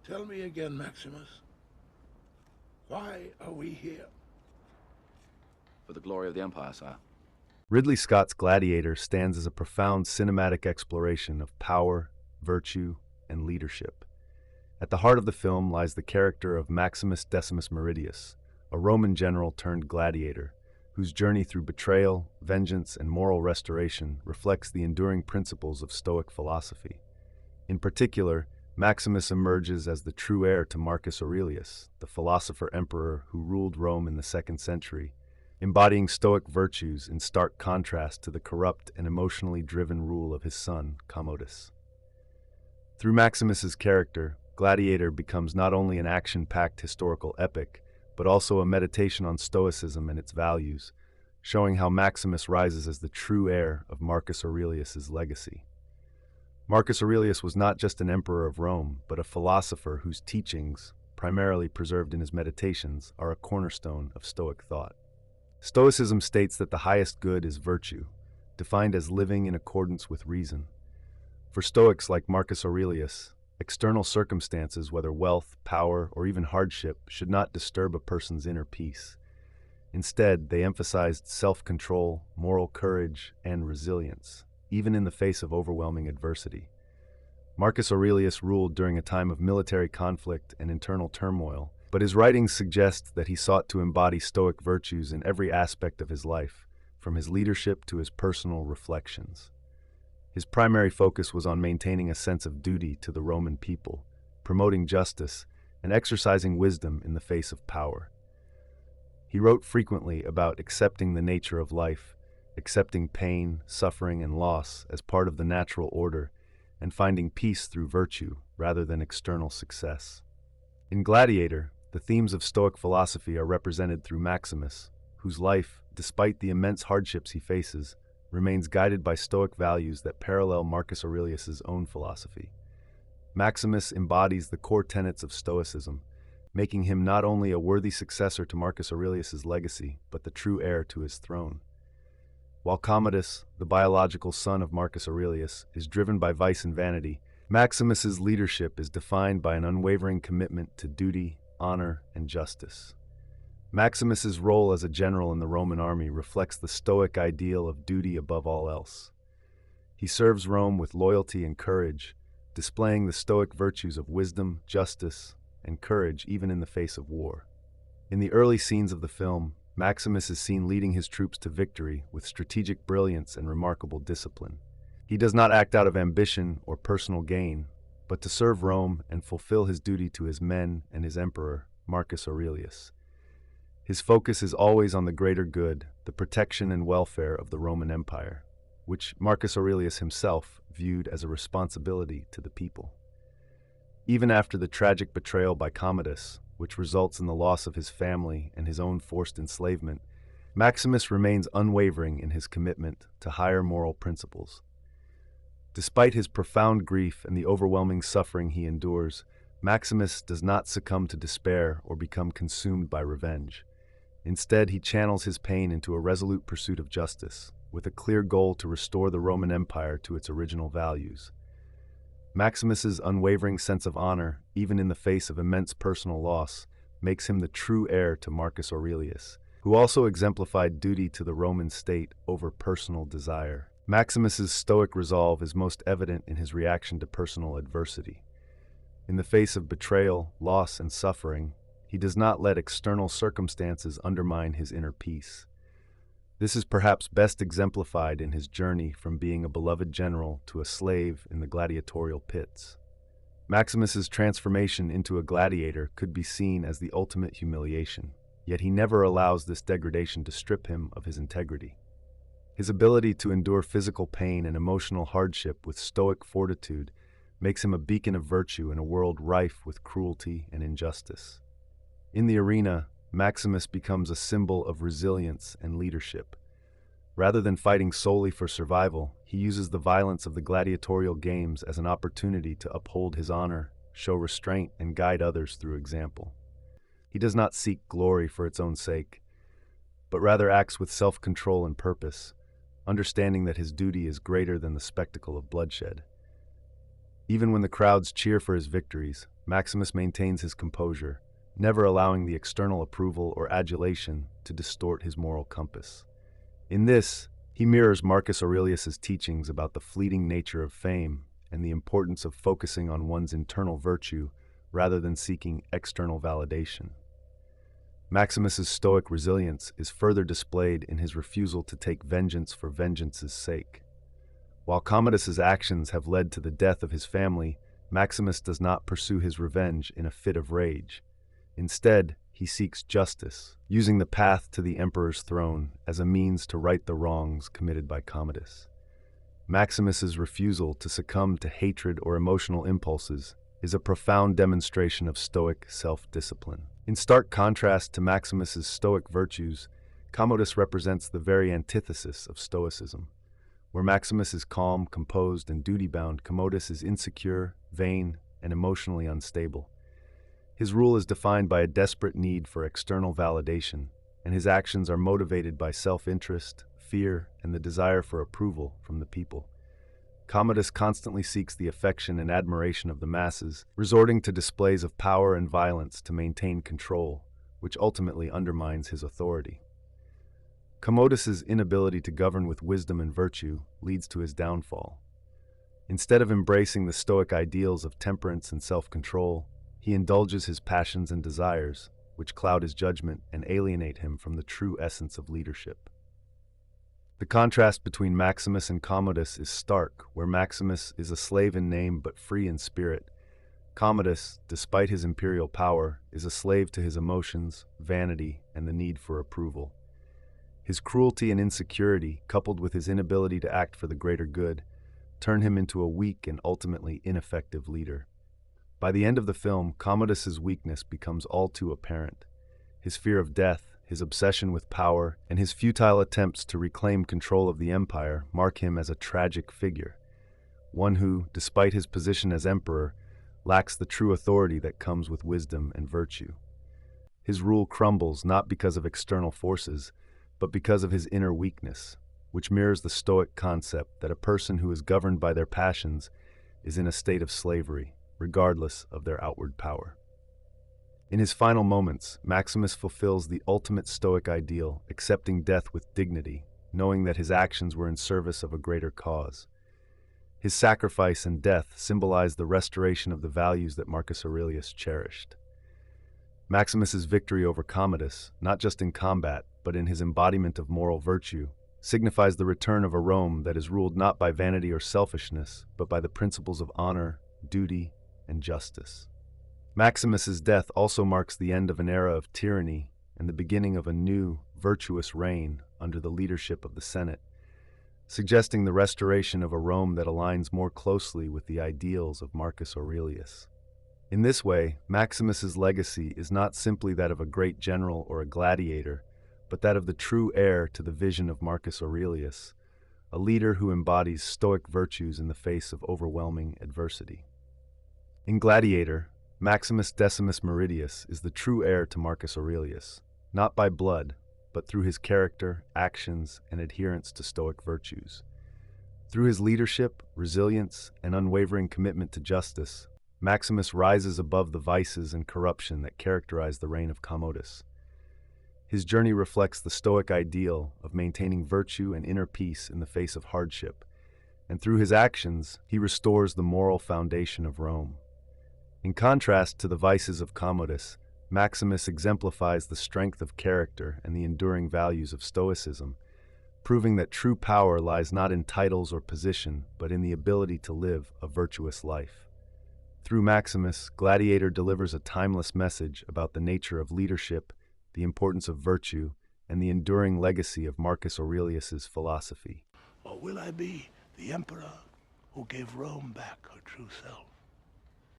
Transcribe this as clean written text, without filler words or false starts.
Tell me again, Maximus. Why are we here? For the glory of the Empire, sire. Ridley Scott's Gladiator stands as a profound cinematic exploration of power, virtue, and leadership. At the heart of the film lies the character of Maximus Decimus Meridius, a Roman general turned gladiator, whose journey through betrayal, vengeance, and moral restoration reflects the enduring principles of Stoic philosophy. In particular, Maximus emerges as the true heir to Marcus Aurelius, the philosopher-emperor who ruled Rome in the 2nd century, embodying Stoic virtues in stark contrast to the corrupt and emotionally driven rule of his son, Commodus. Through Maximus's character, Gladiator becomes not only an action-packed historical epic, but also a meditation on Stoicism and its values, showing how Maximus rises as the true heir of Marcus Aurelius's legacy. Marcus Aurelius was not just an emperor of Rome, but a philosopher whose teachings, primarily preserved in his meditations, are a cornerstone of Stoic thought. Stoicism states that the highest good is virtue, defined as living in accordance with reason. For Stoics like Marcus Aurelius, external circumstances, whether wealth, power, or even hardship, should not disturb a person's inner peace. Instead, they emphasized self-control, moral courage, and resilience, even in the face of overwhelming adversity. Marcus Aurelius ruled during a time of military conflict and internal turmoil, but his writings suggest that he sought to embody Stoic virtues in every aspect of his life, from his leadership to his personal reflections. His primary focus was on maintaining a sense of duty to the Roman people, promoting justice, and exercising wisdom in the face of power. He wrote frequently about accepting the nature of life, accepting pain, suffering, and loss as part of the natural order, and finding peace through virtue rather than external success. In Gladiator, the themes of Stoic philosophy are represented through Maximus, whose life, despite the immense hardships he faces, remains guided by Stoic values that parallel Marcus Aurelius's own philosophy. Maximus embodies the core tenets of Stoicism, making him not only a worthy successor to Marcus Aurelius's legacy, but the true heir to his throne. While Commodus, the biological son of Marcus Aurelius, is driven by vice and vanity, Maximus's leadership is defined by an unwavering commitment to duty, honor, and justice. Maximus's role as a general in the Roman army reflects the Stoic ideal of duty above all else. He serves Rome with loyalty and courage, displaying the Stoic virtues of wisdom, justice, and courage even in the face of war. In the early scenes of the film, Maximus is seen leading his troops to victory with strategic brilliance and remarkable discipline. He does not act out of ambition or personal gain, but to serve Rome and fulfill his duty to his men and his emperor, Marcus Aurelius. His focus is always on the greater good, the protection and welfare of the Roman Empire, which Marcus Aurelius himself viewed as a responsibility to the people. Even after the tragic betrayal by Commodus, which results in the loss of his family and his own forced enslavement, Maximus remains unwavering in his commitment to higher moral principles. Despite his profound grief and the overwhelming suffering he endures, Maximus does not succumb to despair or become consumed by revenge. Instead, he channels his pain into a resolute pursuit of justice, with a clear goal to restore the Roman Empire to its original values. Maximus's unwavering sense of honor, even in the face of immense personal loss, makes him the true heir to Marcus Aurelius, who also exemplified duty to the Roman state over personal desire. Maximus's Stoic resolve is most evident in his reaction to personal adversity. In the face of betrayal, loss, and suffering, he does not let external circumstances undermine his inner peace. This is perhaps best exemplified in his journey from being a beloved general to a slave in the gladiatorial pits. Maximus's transformation into a gladiator could be seen as the ultimate humiliation, yet he never allows this degradation to strip him of his integrity. His ability to endure physical pain and emotional hardship with Stoic fortitude makes him a beacon of virtue in a world rife with cruelty and injustice. In the arena, Maximus becomes a symbol of resilience and leadership. Rather than fighting solely for survival, he uses the violence of the gladiatorial games as an opportunity to uphold his honor, show restraint, and guide others through example. He does not seek glory for its own sake, but rather acts with self-control and purpose, understanding that his duty is greater than the spectacle of bloodshed. Even when the crowds cheer for his victories, Maximus maintains his composure, never allowing the external approval or adulation to distort his moral compass. In this, he mirrors Marcus Aurelius's teachings about the fleeting nature of fame and the importance of focusing on one's internal virtue rather than seeking external validation. Maximus's stoic resilience is further displayed in his refusal to take vengeance for vengeance's sake. While Commodus's actions have led to the death of his family, Maximus does not pursue his revenge in a fit of rage. Instead, he seeks justice, using the path to the emperor's throne as a means to right the wrongs committed by Commodus. Maximus's refusal to succumb to hatred or emotional impulses is a profound demonstration of stoic self-discipline. In stark contrast to Maximus's stoic virtues, Commodus represents the very antithesis of stoicism. Where Maximus is calm, composed, and duty-bound, Commodus is insecure, vain, and emotionally unstable. His rule is defined by a desperate need for external validation, and his actions are motivated by self-interest, fear, and the desire for approval from the people. Commodus constantly seeks the affection and admiration of the masses, resorting to displays of power and violence to maintain control, which ultimately undermines his authority. Commodus's inability to govern with wisdom and virtue leads to his downfall. Instead of embracing the stoic ideals of temperance and self-control, he indulges his passions and desires, which cloud his judgment and alienate him from the true essence of leadership. The contrast between Maximus and Commodus is stark, where Maximus is a slave in name but free in spirit. Commodus, despite his imperial power, is a slave to his emotions, vanity, and the need for approval. His cruelty and insecurity, coupled with his inability to act for the greater good, turn him into a weak and ultimately ineffective leader. By the end of the film, Commodus's weakness becomes all too apparent. His fear of death, his obsession with power, and his futile attempts to reclaim control of the empire mark him as a tragic figure, one who, despite his position as emperor, lacks the true authority that comes with wisdom and virtue. His rule crumbles not because of external forces, but because of his inner weakness, which mirrors the Stoic concept that a person who is governed by their passions is in a state of slavery, regardless of their outward power. In his final moments, Maximus fulfills the ultimate Stoic ideal, accepting death with dignity, knowing that his actions were in service of a greater cause. His sacrifice and death symbolize the restoration of the values that Marcus Aurelius cherished. Maximus's victory over Commodus, not just in combat, but in his embodiment of moral virtue, signifies the return of a Rome that is ruled not by vanity or selfishness, but by the principles of honor, duty, and justice. Maximus's death also marks the end of an era of tyranny and the beginning of a new, virtuous reign under the leadership of the Senate, suggesting the restoration of a Rome that aligns more closely with the ideals of Marcus Aurelius. In this way, Maximus's legacy is not simply that of a great general or a gladiator, but that of the true heir to the vision of Marcus Aurelius, a leader who embodies Stoic virtues in the face of overwhelming adversity. In Gladiator, Maximus Decimus Meridius is the true heir to Marcus Aurelius, not by blood, but through his character, actions, and adherence to Stoic virtues. Through his leadership, resilience, and unwavering commitment to justice, Maximus rises above the vices and corruption that characterize the reign of Commodus. His journey reflects the Stoic ideal of maintaining virtue and inner peace in the face of hardship, and through his actions, he restores the moral foundation of Rome. In contrast to the vices of Commodus, Maximus exemplifies the strength of character and the enduring values of Stoicism, proving that true power lies not in titles or position, but in the ability to live a virtuous life. Through Maximus, Gladiator delivers a timeless message about the nature of leadership, the importance of virtue, and the enduring legacy of Marcus Aurelius's philosophy. Or will I be the emperor who gave Rome back her true self?